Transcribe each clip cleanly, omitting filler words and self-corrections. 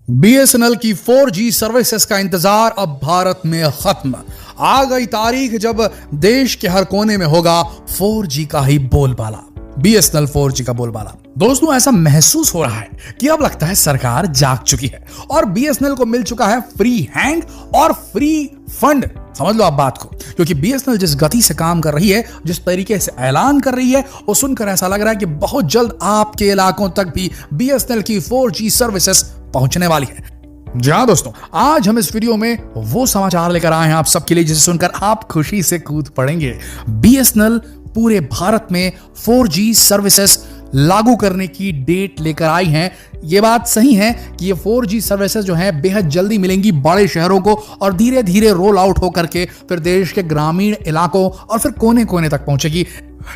BSNL की 4G services का इंतजार अब भारत में खत्म। आ गई तारीख जब देश के हर कोने में होगा 4G का ही बोलबाला। बीएसएनएल 4G का बोलबाला। दोस्तों, ऐसा महसूस हो रहा है कि अब लगता है सरकार जाग चुकी है और बीएसएनएल को मिल चुका है फ्री हैंड और फ्री फंड। समझ लो आप बात को, क्योंकि बीएसएनएल जिस गति से काम कर रही है, जिस तरीके से ऐलान कर रही है, वो सुनकर ऐसा लग रहा है कि बहुत जल्द आपके इलाकों तक भी बीएसएनएल की 4G सर्विसेज पहुंचने वाली है। जी हाँ दोस्तों, आज हम इस वीडियो में वो समाचार लेकर आए हैं आप सबके लिए जिसे सुनकर आप खुशी से कूद पड़ेंगे। बीएसएनएल पूरे भारत में 4G सर्विसेज लागू करने की डेट लेकर आई हैं। ये बात सही है कि ये 4G सर्विसेज जो है बेहद जल्दी मिलेंगी बड़े शहरों को और धीरे धीरे रोल आउट होकर के फिर देश के ग्रामीण इलाकों और फिर कोने कोने तक पहुंचेगी।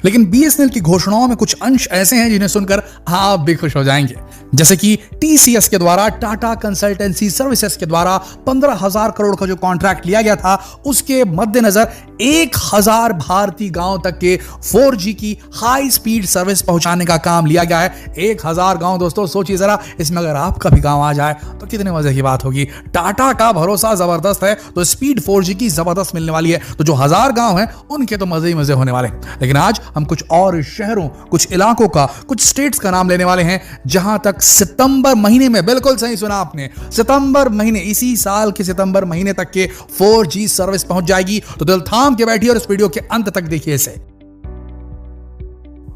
लेकिन बीएसएनएल की घोषणाओं में कुछ अंश ऐसे हैं जिन्हें सुनकर आप भी खुश हो जाएंगे, जैसे कि टीसीएस के द्वारा, टाटा कंसल्टेंसी सर्विसेज के द्वारा 15,000 करोड़ का जो कॉन्ट्रैक्ट लिया गया था, उसके मद्देनजर 1,000 भारतीय गांव तक के 4G की हाई स्पीड सर्विस पहुंचाने का काम लिया गया है। 1,000 गांव दोस्तों, सोचिए जरा, इसमें अगर आपका भी गांव आ जाए तो कितने मजे की बात होगी। टाटा का भरोसा जबरदस्त है तो स्पीड 4G की जबरदस्त मिलने वाली है, तो जो 1,000 गांव हैं उनके तो मजे ही मजे होने वाले। लेकिन आज हम कुछ और शहरों, कुछ इलाकों का, कुछ स्टेट्स का नाम लेने वाले हैं जहां तक सितंबर महीने में, बिल्कुल सही सुना आपने, सितंबर महीने, इसी साल के सितंबर महीने तक के 4G सर्विस पहुंच जाएगी। तो दिल थाम के बैठिए और इस वीडियो के अंत तक देखिए इसे।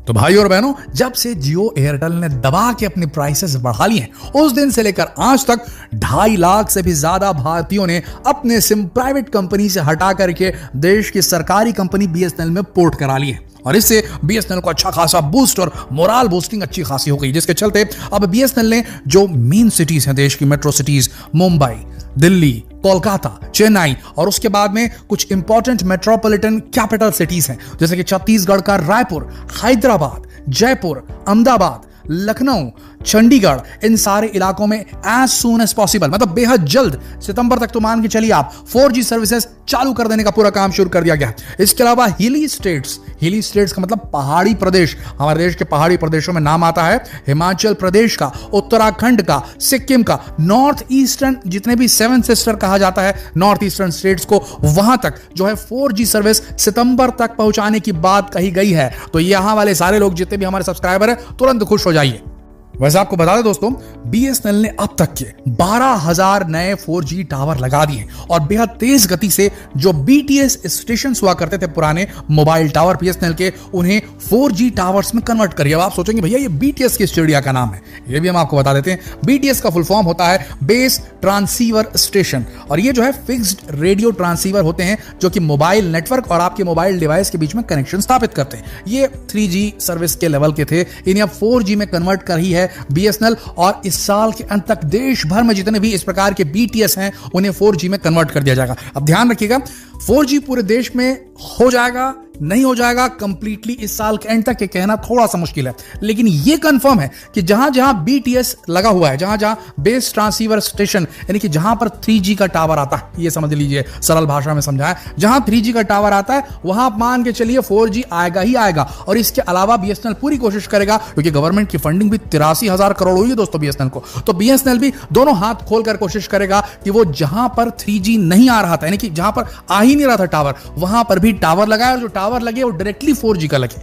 तो भाई और बहनों, जब से जियो एयरटेल ने दबा के अपनी प्राइसेस बढ़ा ली हैं, उस दिन से लेकर आज तक 2.5 लाख से भी ज्यादा भारतीयों ने अपने सिम प्राइवेट कंपनी से हटा करके देश की सरकारी कंपनी बीएसएनएल में पोर्ट करा ली है। और इससे बीएसएनएल को अच्छा खासा बूस्ट और मोरल बूस्टिंग अच्छी खासी हो गई, जिसके चलते अब बीएसएनएल ने जो मेन सिटीज हैं देश की, मेट्रो सिटीज मुंबई, दिल्ली, कोलकाता, चेन्नई और उसके बाद में कुछ इंपॉर्टेंट मेट्रोपॉलिटन कैपिटल सिटीज हैं जैसे कि छत्तीसगढ़ का रायपुर, हैदराबाद, जयपुर, अहमदाबाद, लखनऊ, चंडीगढ़, इन सारे इलाकों में एज सून एज पॉसिबल, मतलब बेहद जल्द, सितंबर तक तो मान के चलिए आप, 4G सर्विसेज चालू कर देने का पूरा काम शुरू कर दिया गया। इसके अलावा हिली स्टेट्स का मतलब पहाड़ी प्रदेश, हमारे देश के पहाड़ी प्रदेशों में नाम आता है हिमाचल प्रदेश का, उत्तराखंड का, सिक्किम का, नॉर्थ ईस्टर्न, जितने भी 7 सिस्टर कहा जाता है नॉर्थ ईस्टर्न स्टेट्स को, वहां तक जो है 4G सर्विस सितंबर तक पहुंचाने की बात कही गई है। तो यहां वाले सारे लोग जितने भी हमारे सब्सक्राइबर हैं तुरंत खुश हो जाइए। वैसे आपको बता दें दोस्तों, बीएसएनएल ने अब तक के 12,000 नए 4G टावर लगा दिए और बेहद तेज गति से जो बीटीएस स्टेशन हुआ करते थे पुराने मोबाइल टावर बीएसएनएल के, उन्हें 4G टावर्स में कन्वर्ट करिए। अब आप सोचेंगे भैया ये बीटीएस किस चिड़िया का नाम है, ये भी हम आपको बता देते हैं। बीटीएस का फुल फॉर्म होता है बेस ट्रांसीवर स्टेशन, और ये जो है फिक्स्ड रेडियो ट्रांसीवर होते हैं जो कि मोबाइल नेटवर्क और आपके मोबाइल डिवाइस के बीच में कनेक्शन स्थापित करते हैं। ये 3G सर्विस के लेवल के थे, इन्हें अब 4G में कन्वर्ट कर ही है बीएसएनएल, और इस साल के अंत तक देश भर में जितने भी इस प्रकार के बीटीएस हैं उन्हें 4G में कन्वर्ट कर दिया जाएगा। अब ध्यान रखिएगा, 4G पूरे देश में हो जाएगा नहीं हो जाएगा कंप्लीटली इस साल के एंड तक, ये कहना थोड़ा सा मुश्किल है, लेकिन ये कंफर्म है कि जहां जहां बीटीएस लगा हुआ है, जहां जहां बेस ट्रांसीवर स्टेशन, यानी कि जहां पर 3G का टावर आता है, ये समझ लीजिए सरल भाषा में समझाया, जहां 3G का टावर आता है वहां आप मान के चलिए 4G आएगा ही आएगा। और इसके अलावा बीएसएनएल पूरी कोशिश करेगा, क्योंकि गवर्नमेंट की फंडिंग भी 83,000 करोड़ हुई है दोस्तों बीएसएनएल को, तो बीएसएनएल भी दोनों हाथ खोलकर कोशिश करेगा कि वो जहां पर 3G नहीं आ रहा था, यानी कि जहां पर आ ही नहीं रहा था टावर, वहां पर भी टावर लगाए और जो टावर लगे वो डायरेक्टली 4G का लगे।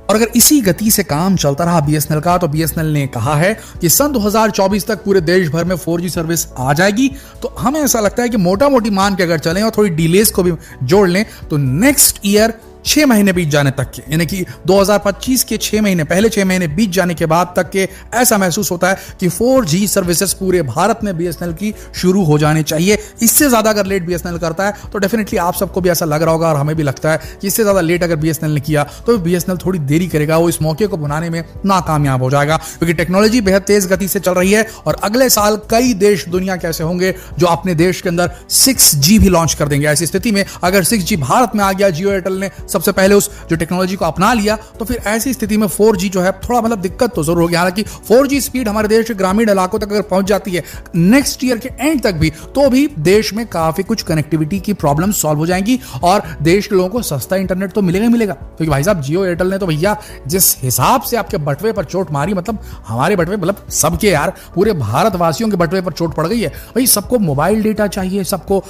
और अगर इसी गति से काम चलता रहा बीएसएनएल का, तो बीएसएनएल ने कहा है कि सन 2024 तक पूरे देश भर में 4G सर्विस आ जाएगी। तो हमें ऐसा लगता है कि मोटा मोटी मान के अगर चलें और थोड़ी डिलेज को भी जोड़ लें तो नेक्स्ट ईयर 6 महीने बीत जाने तक के, यानी कि 2025 के 6 महीने, पहले 6 महीने बीत जाने के बाद तक के, ऐसा महसूस होता है कि 4G सर्विसेज पूरे भारत में बीएसएनएल की शुरू हो जानी चाहिए। इससे ज्यादा अगर लेट बीएसएनएल करता है तो डेफिनेटली आप सबको भी ऐसा लग रहा होगा और हमें भी लगता है कि इससे ज्यादा लेट अगर बीएसएनएल ने किया तो बीएसएनएल थोड़ी देरी करेगा, वो इस मौके को बनाने में नाकामयाब हो जाएगा, क्योंकि टेक्नोलॉजी बेहद तेज गति से चल रही है और अगले साल कई देश दुनिया के ऐसे होंगे जो अपने देश के अंदर 6G भी लॉन्च कर देंगे। ऐसी स्थिति में अगर 6G भारत में आ गया, जियो एयरटेल ने सबसे पहले उस जो टेक्नोलॉजी को अपना लिया, तो फिर ऐसी स्थिति में 4G जो है थोड़ा मतलब दिक्कत तो जरूर होगी। हालांकि 4G स्पीड हमारे देश के ग्रामीण इलाकों तक अगर पहुंच जाती है नेक्स्ट ईयर के एंड तक भी, तो भी देश में काफी कुछ कनेक्टिविटी की प्रॉब्लम सॉल्व हो जाएंगी और देश के लोगों को सस्ता इंटरनेट तो मिलेगा ही मिलेगा। क्योंकि भाई साहब जियो एयरटेल ने तो भैया जिस हिसाब से आपके बटवे पर चोट मारी, मतलब हमारे बटवे मतलब सबके यार पूरे भारतवासियों के बटवे पर चोट पड़ गई है। भाई सबको मोबाइल डेटा चाहिए, सबको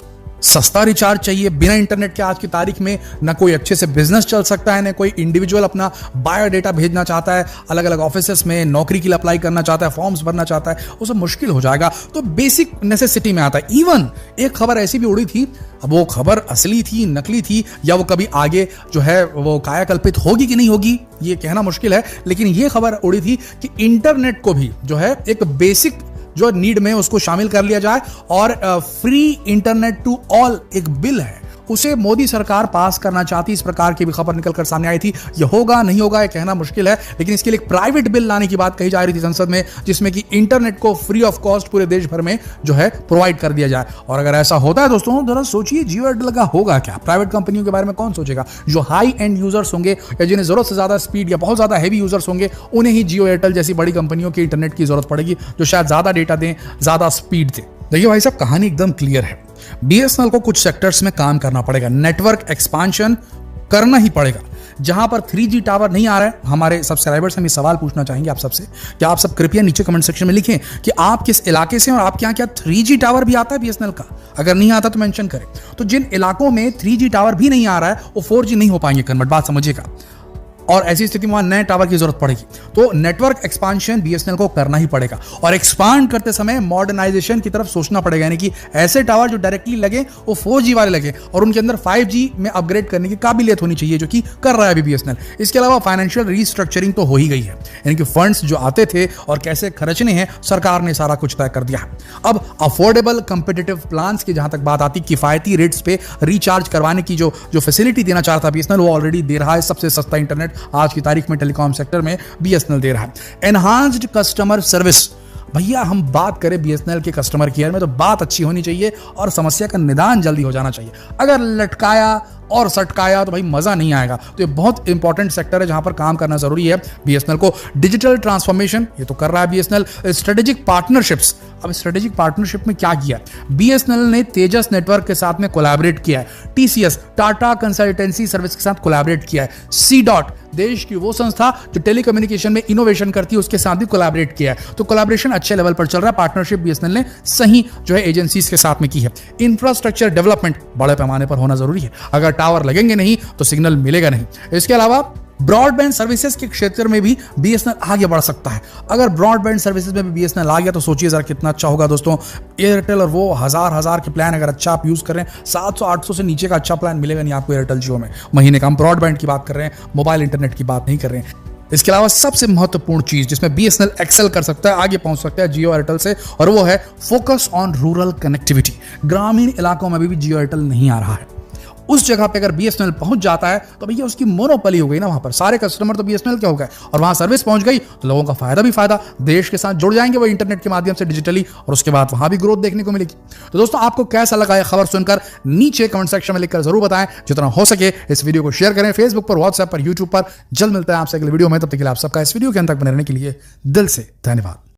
सस्ता रिचार्ज चाहिए। बिना इंटरनेट के आज की तारीख में ना कोई अच्छे से बिजनेस चल सकता है, ना कोई इंडिविजुअल अपना बायोडेटा भेजना चाहता है, अलग अलग ऑफिसेस में नौकरी के लिए अप्लाई करना चाहता है, फॉर्म्स भरना चाहता है, वो सब मुश्किल हो जाएगा। तो बेसिक नेसेसिटी में आता है। इवन एक खबर ऐसी भी उड़ी थी, अब वो खबर असली थी, नकली थी, या वो कभी आगे जो है वो कायाकल्पित होगी कि नहीं होगी ये कहना मुश्किल है, लेकिन ये खबर उड़ी थी कि इंटरनेट को भी जो है एक बेसिक जो नीड में उसको शामिल कर लिया जाए और फ्री इंटरनेट टू ऑल एक बिल है उसे मोदी सरकार पास करना चाहती। इस प्रकार की भी खबर निकलकर सामने आई थी। ये होगा नहीं होगा ये कहना मुश्किल है, लेकिन इसके लिए एक प्राइवेट बिल लाने की बात कही जा रही थी संसद में, जिसमें कि इंटरनेट को फ्री ऑफ कॉस्ट पूरे देश भर में जो है प्रोवाइड कर दिया जाए। और अगर ऐसा होता है दोस्तों, जरा सोचिए जियो एयरटेल का होगा क्या। प्राइवेट कंपनियों के बारे में कौन सोचेगा? जो हाई एंड यूजर्स होंगे या जिन्हें जरूरत से ज्यादा स्पीड या बहुत ज्यादा हैवी यूजर्स होंगे, उन्हें ही जियो एयरटेल जैसी बड़ी कंपनियों की इंटरनेट की जरूरत पड़ेगी, जो शायद ज्यादा डेटा दें, ज्यादा स्पीड दें। देखिए भाई साहब, कहानी एकदम क्लियर है। बीएसएनएल को कुछ सेक्टर्स में काम करना पड़ेगा, नेटवर्क एक्सपांशन करना ही पड़ेगा। जहां पर 3G टावर नहीं आ रहा है, हमारे सब्सक्राइबर्स हम ये सवाल पूछना चाहेंगे आप सबसे कि आप सब कृपया नीचे कमेंट सेक्शन में लिखें कि आप किस इलाके से और आपके यहाँ क्या 3G टावर भी आता है बीएसएनएल का। अगर नहीं आता तो मेंशन करें। तो जिन इलाकों में 3G टावर भी नहीं आ रहा है वो 4G नहीं हो पाएंगे कन्वर्ट, बात समझिएगा, और ऐसी स्थिति में वहां नए टावर की जरूरत पड़ेगी। तो नेटवर्क एक्सपांशन बीएसएनएल को करना ही पड़ेगा और एक्सपांड करते समय मॉडर्नाइजेशन की तरफ सोचना पड़ेगा, यानी कि ऐसे टावर जो डायरेक्टली लगे वो 4G वाले लगे और उनके अंदर 5G में अपग्रेड करने की काबिलियत होनी चाहिए, जो कि कर रहा है अभी बीएसएनएल। इसके अलावा फाइनेंशियल रीस्ट्रक्चरिंग तो हो ही गई है, यानी कि फंड्स जो आते थे और कैसे खर्चने हैं सरकार ने सारा कुछ तय कर दिया है। अब अफोर्डेबल कंपिटिटिव प्लान्स की जहां तक बात आती, किफायती रेट्स पे रिचार्ज करवाने की जो फैसिलिटी देना चाहता बीएसएनएल, वो ऑलरेडी दे रहा है। सबसे सस्ता इंटरनेट आज की तारीख में टेलीकॉम सेक्टर में बीएसएनएल दे रहा है। एनहांस्ड कस्टमर सर्विस, भैया हम बात करें बीएसएनएल के कस्टमर केयर में तो बात अच्छी होनी चाहिए और समस्या का निदान जल्दी हो जाना चाहिए। अगर लटकाया और सटकाया तो भाई मजा नहीं आएगा। तो ये बहुत इंपॉर्टेंट सेक्टर है जहां पर काम करना जरूरी है बीएसएनएल को। डिजिटल ट्रांसफॉर्मेशन ये तो कर रहा है बीएसएनएल। स्ट्रेटेजिक पार्टनरशिप्स, अब स्ट्रेटेजिक पार्टनरशिप में क्या किया? बीएसएनएल ने तेजस नेटवर्क के साथ में कोलैबोरेट किया है। टीसीएस टाटा कंसल्टेंसी सर्विस के साथ कोलैबोरेट किया है। सी डॉट देश की वो संस्था जो टेलीकम्युनिकेशन में इनोवेशन करती है उसके साथ भी कोलैबोरेट किया है। तो कोलैबोरेशन अच्छे लेवल पर चल रहा है। पार्टनरशिप बीएसएनएल ने सही जो है एजेंसीज के साथ में की है। इंफ्रास्ट्रक्चर डेवलपमेंट बड़े पैमाने पर होना जरूरी है। अगर टावर लगेंगे नहीं तो सिग्नल मिलेगा नहीं। इसके अलावा ब्रॉडबैंड सर्विसेज के क्षेत्र में भी बीएसएनएल आगे बढ़ सकता है। अगर ब्रॉडबैंड सर्विसेज में भी बीएसएनएल आ गया तो सोचिए जरा कितना अच्छा होगा दोस्तों। एयरटेल और वो हजार के प्लान अगर अच्छा आप यूज कर रहे हैं, 700-800 से नीचे का अच्छा प्लान मिलेगा नहीं आपको एयरटेल जियो में महीने का। हम ब्रॉडबैंड की बात कर रहे हैं, मोबाइल इंटरनेट की बात नहीं कर रहे हैं। इसके अलावा सबसे महत्वपूर्ण चीज जिसमें बीएसएनएल एक्सेल कर सकता है, आगे पहुंच सकता है जियो एयरटेल से, और वो है फोकस ऑन रूरल कनेक्टिविटी। ग्रामीण इलाकों में भी जियो एयरटेल नहीं आ रहा है। उस जगह पे अगर बीएसएनएल पहुंच जाता है तो भैया उसकी मोनोपोली हो गई ना, वहां पर सारे कस्टमर तो बीएसएनएल के हो गए और वहां सर्विस पहुंच गई तो लोगों का फायदा भी फायदा, देश के साथ जुड़ जाएंगे वो इंटरनेट के माध्यम से डिजिटली, और उसके बाद वहां भी ग्रोथ देखने को मिलेगी। तो दोस्तों आपको कैसा लगा यह खबर सुनकर नीचे कमेंट सेक्शन में लिखकर जरूर बताएं। जितना हो सके इस वीडियो को शेयर करें, फेसबुक पर, व्हाट्सएप पर, यूट्यूब पर। जल्द मिलता है आपसे अगले वीडियो में, तब तक के लिए आप सबका इस वीडियो के अंत तक बने रहने के लिए दिल से धन्यवाद।